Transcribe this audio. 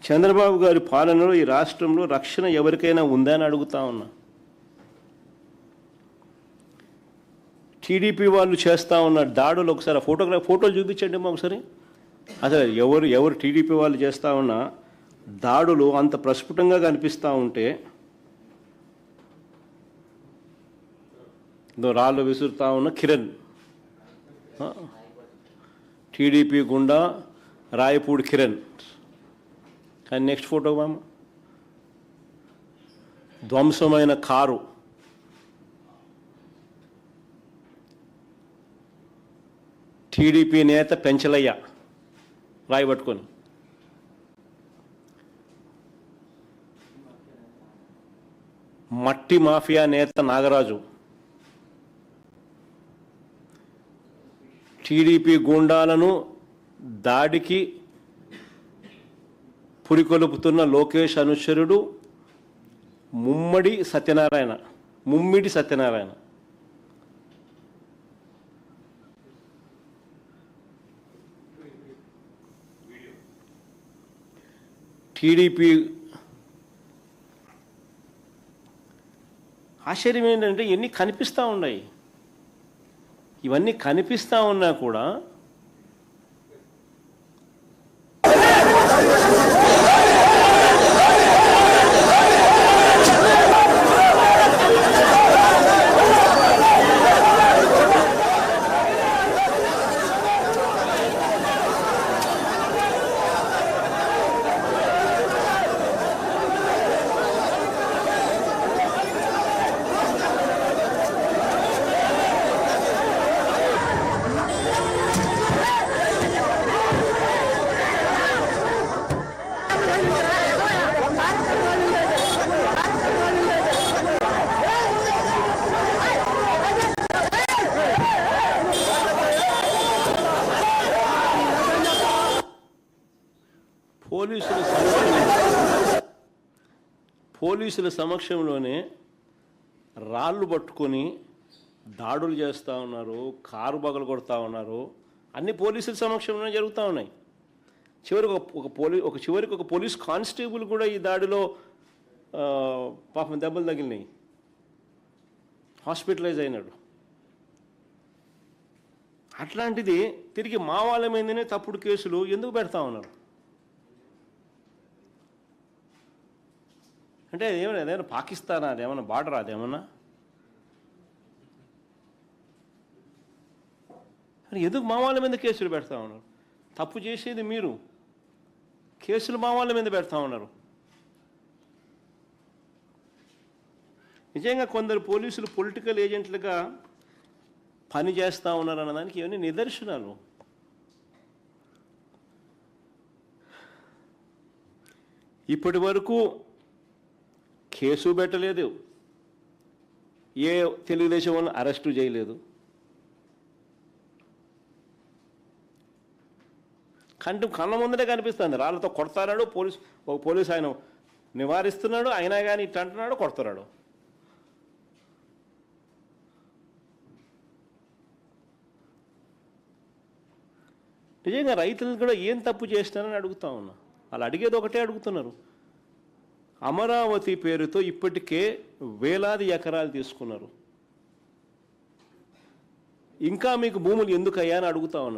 చంద్రబాబు గారి పాలనలో ఈ రాష్ట్రంలో రక్షణ ఎవరికైనా ఉందా అని అడుగుతా ఉన్నా. టీడీపీ వాళ్ళు చేస్తూ ఉన్న దాడులు ఒకసారి ఫోటోలు చూపించండి మా ఒకసారి. అసలు ఎవరు టీడీపీ వాళ్ళు చేస్తూ ఉన్న దాడులు అంత ప్రస్ఫుటంగా కనిపిస్తూ ఉంటే, రాళ్ళు విసురుతా ఉన్న కిరణ్, టీడీపీ గుండా రాయపూడి కిరణ్. కానీ నెక్స్ట్ ఫోటో మామ, ధ్వంసమైన కారు, టీడీపీ నేత పెంచలయ్య రాయబట్టుకొని. మట్టి మాఫియా నేత నాగరాజు, టీడీపీ గూండాలను దాడికి పురికొలుపుతున్న లోకేష్ అనుచరుడు ముమ్మిడి సత్యనారాయణ. టీడీపీ ఆశ్చర్యం ఏంటంటే ఇవన్నీ కనిపిస్తూ ఉన్నాయి. ఇవన్నీ కనిపిస్తూ ఉన్నా కూడా పోలీసుల సమక్షంలోనే రాళ్ళు పట్టుకొని దాడులు చేస్తూ ఉన్నారు, కారు బగలు కొడతా ఉన్నారు. అన్ని పోలీసుల సమక్షంలోనే జరుగుతూ ఉన్నాయి. చివరికి ఒక పోలీస్ కానిస్టేబుల్ కూడా ఈ దాడిలో పాపం దెబ్బలు తగిలినాయి, హాస్పిటలైజ్ అయినాడు. అట్లాంటిది తిరిగి మా వాళ్ళ మీదనే తప్పుడు కేసులు ఎందుకు పెడతా ఉన్నారు? అంటే అదేమన్నా పాకిస్తానా, అదేమన్నా బార్డర్, అదేమన్నా ఎందుకు మా వాళ్ళ మీద కేసులు పెడతా ఉన్నారు? తప్పు చేసేది మీరు, కేసులు మా వాళ్ళ మీద పెడతా ఉన్నారు. నిజంగా కొందరు పోలీసులు పొలిటికల్ ఏజెంట్లుగా పని చేస్తూ ఉన్నారు అన్నదానికి ఇవన్నీ నిదర్శనాలు. ఇప్పటి వరకు కేసు పెట్టలేదు, ఏ తెలుగుదేశం వాళ్ళని అరెస్టు చేయలేదు. కళ్ళ ముందరే కనిపిస్తుంది, రాళ్ళతో కొడతాడు ఒక పోలీసు ఆయన నివారిస్తున్నాడు, అయినా కానీ ఇట్లా అంటున్నాడు, కొడుతున్నాడు. నిజంగా రైతులు కూడా ఏం తప్పు చేసినారని అడుగుతా ఉన్నా. వాళ్ళు అడిగేది ఒకటే అడుగుతున్నారు. అమరావతి పేరుతో ఇప్పటికే వేలాది ఎకరాలు తీసుకున్నారు, ఇంకా మీకు భూములు ఎందుకు అయ్యా అని అడుగుతా ఉన్నారు.